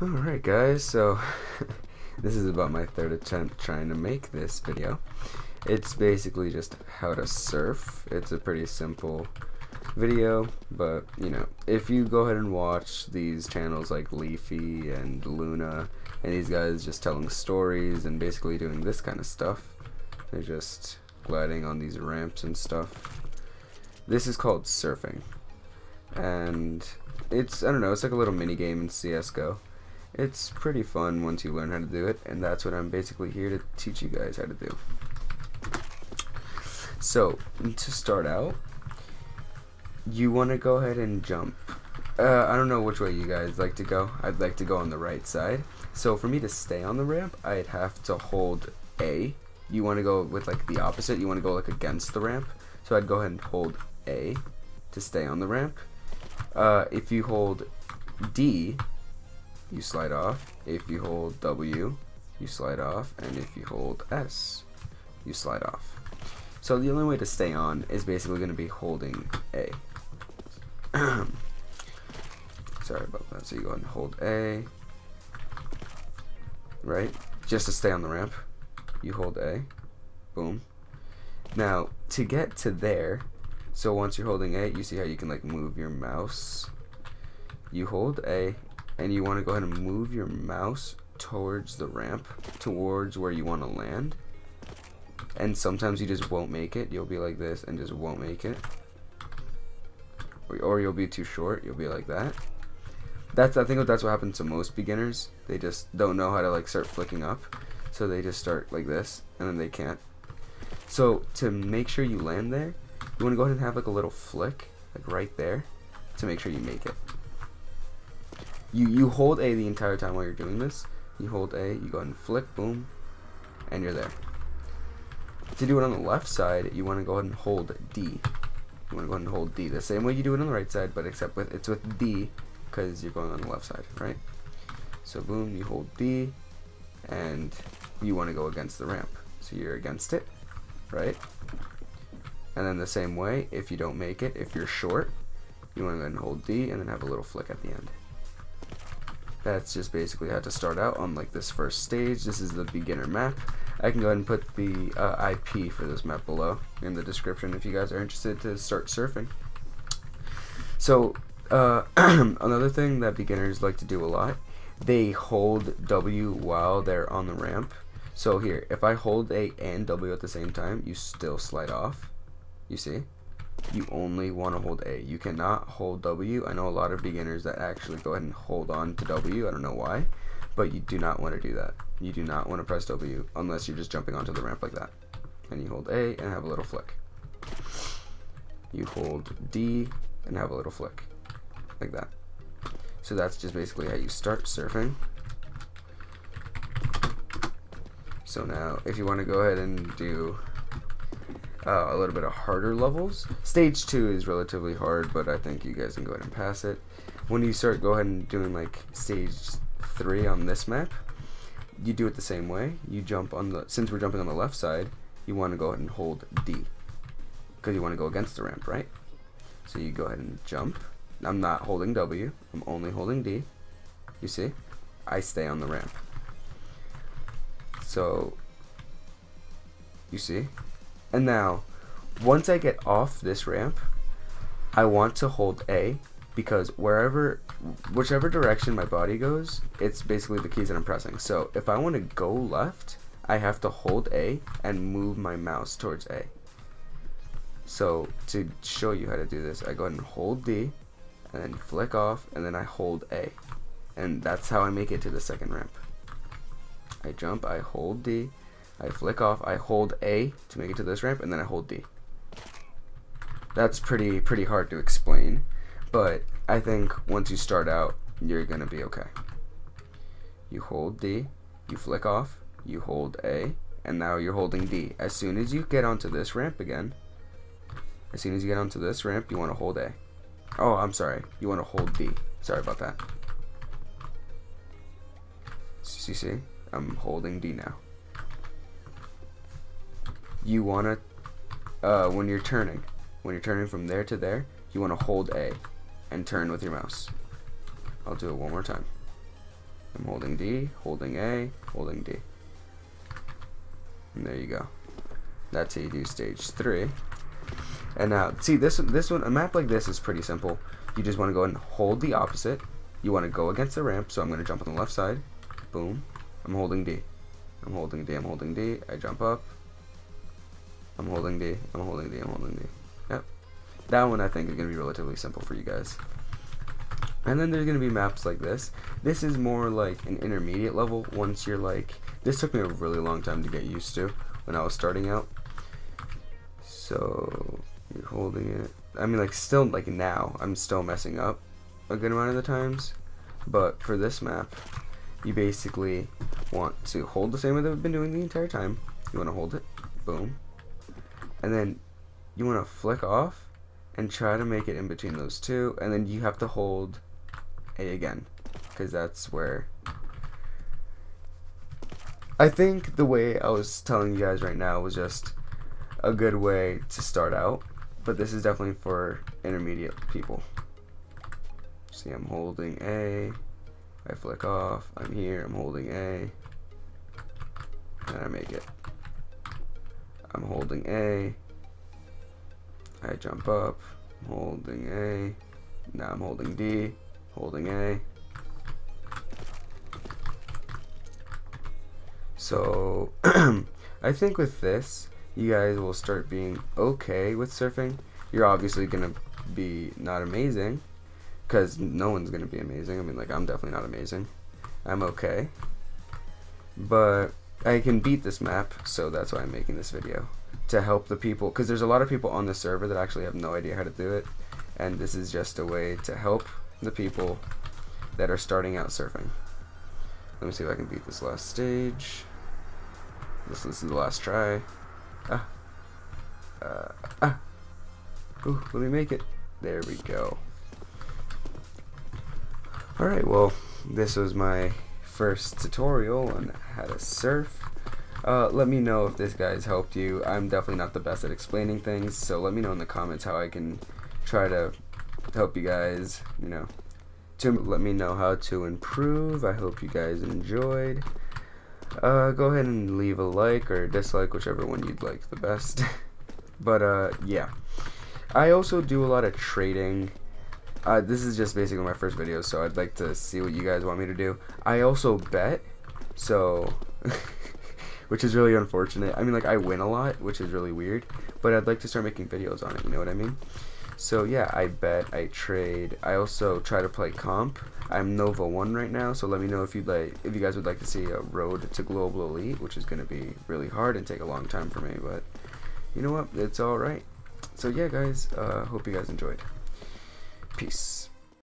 Alright guys, so this is about my third attempt trying to make this video. It's basically just how to surf. It's a pretty simple video, but you know, if you go ahead and watch these channels like Leafy and Luna, and these guys just telling stories and basically doing this kind of stuff, they're just gliding on these ramps and stuff. This is called surfing, and it's, I don't know, it's like a little mini game in CSGO. It's pretty fun once you learn how to do it, and that's what I'm basically here to teach you guys how to do. So, to start out, you want to go ahead and jump. I don't know which way you guys like to go. I'd like to go on the right side. So for me to stay on the ramp, I'd have to hold A. You want to go with like the opposite. You want to go like against the ramp. So I'd go ahead and hold A to stay on the ramp. If you hold D, you slide off. If you hold W, you slide off. And if you hold S, you slide off. So the only way to stay on is basically going to be holding A. Sorry about that. So you go ahead and hold A, right? Just to stay on the ramp. You hold A. Boom. Now, to get to there, so once you're holding A, you see how you can like move your mouse. You hold A, and you want to go ahead and move your mouse towards the ramp, towards where you want to land. And sometimes you just won't make it. You'll be like this and just won't make it. Or you'll be too short. You'll be like that. I think that's what happens to most beginners. They just don't know how to like start flicking up. So they just start like this, and then they can't. So to make sure you land there, you want to go ahead and have like a little flick, like right there, to make sure you make it. You hold A the entire time while you're doing this. You hold A, you go ahead and flick, boom, and you're there. To do it on the left side, you want to go ahead and hold D. You want to go ahead and hold D the same way you do it on the right side, but except it's with D because you're going on the left side, right? So boom, you hold D, and you want to go against the ramp. So you're against it, right? And then the same way, if you don't make it, if you're short, you want to go ahead and hold D and then have a little flick at the end. That's just basically how to start out on like this first stage. This is the beginner map. I can go ahead and put the IP for this map below in the description if you guys are interested to start surfing. So another thing that beginners like to do a lot, they hold W while they're on the ramp. So here, if I hold A and W at the same time, you still slide off. You see? You only want to hold A. You cannot hold W. I know a lot of beginners that actually go ahead and hold on to W. I don't know why, but you do not want to do that. You do not want to press W unless you're just jumping onto the ramp like that. And you hold A and have a little flick. You hold D and have a little flick. Like that. So that's just basically how you start surfing. So now, if you want to go ahead and do a little bit of harder levels, stage 2 is relatively hard, but I think you guys can go ahead and pass it. When you start go ahead and doing like stage 3 on this map, you do it the same way. You jump on the, since we're jumping on the left side, you want to go ahead and hold D because you want to go against the ramp, right? So you go ahead and jump. I'm not holding W, I'm only holding D. You see? I stay on the ramp. So you see? And now, once I get off this ramp, I want to hold A because whichever direction my body goes, it's basically the keys that I'm pressing. So if I want to go left, I have to hold A and move my mouse towards A. So to show you how to do this, I go ahead and hold D, and then flick off, and then I hold A. And that's how I make it to the second ramp. I jump, I hold D, I flick off, I hold A to make it to this ramp, and then I hold D. That's pretty hard to explain, but I think once you start out, you're gonna be okay. You hold D, you flick off, you hold A, and now you're holding D. As soon as you get onto this ramp again, you wanna hold A. Oh, I'm sorry, you wanna hold D. Sorry about that. You see? I'm holding D now. You wanna, when you're turning from there to there, you wanna hold A and turn with your mouse. I'll do it one more time. I'm holding D, holding A, holding D. And there you go. That's how you do stage 3. And now, see, this one, a map like this is pretty simple. You just want to go ahead and hold the opposite. You want to go against the ramp, so I'm going to jump on the left side. Boom. I'm holding D. I'm holding D, I'm holding D. I jump up. I'm holding D, I'm holding D, I'm holding D. Yep. That one I think is going to be relatively simple for you guys. And then there's going to be maps like this. This is more like an intermediate level once you're like... This took me a really long time to get used to when I was starting out. So, you're holding it. I mean, like, still, like, now, I'm still messing up a good amount of the times. But for this map, you basically want to hold the same way that we've been doing the entire time. You want to hold it. Boom. And then you want to flick off and try to make it in between those two. And then you have to hold A again, because that's where... I think the way I was telling you guys right now was just a good way to start out, but this is definitely for intermediate people. See, I'm holding A, I flick off, I'm here, I'm holding A, and I make it. I'm holding A, I jump up, I'm holding A, now I'm holding D, holding A. So, I think with this, you guys will start being okay with surfing. You're obviously going to be not amazing, because no one's going to be amazing. I mean, like, I'm definitely not amazing. I'm okay. But I can beat this map, so that's why I'm making this video. To help the people, because there's a lot of people on the server that actually have no idea how to do it. And this is just a way to help the people that are starting out surfing. Let me see if I can beat this last stage. This is the last try. Ooh, let me make it. There we go. Alright, well, this was my first tutorial on how to surf. Let me know if this guy's helped you. I'm definitely not the best at explaining things, so let me know in the comments how I can try to help you guys, you know, to let me know how to improve. I hope you guys enjoyed. Go ahead and leave a like or dislike, whichever one you'd like the best. But yeah, I also do a lot of trading. This is just basically my first video, so I'd like to see what you guys want me to do. I also bet, so which is really unfortunate. I mean, like, I win a lot, which is really weird, but I'd like to start making videos on it, you know what I mean? So yeah, I bet, I trade. I also try to play comp. I'm Nova 1 right now, so let me know if you guys would like to see a road to Global Elite, which is going to be really hard and take a long time for me, but you know what? It's alright. So yeah, guys, hope you guys enjoyed. Peace.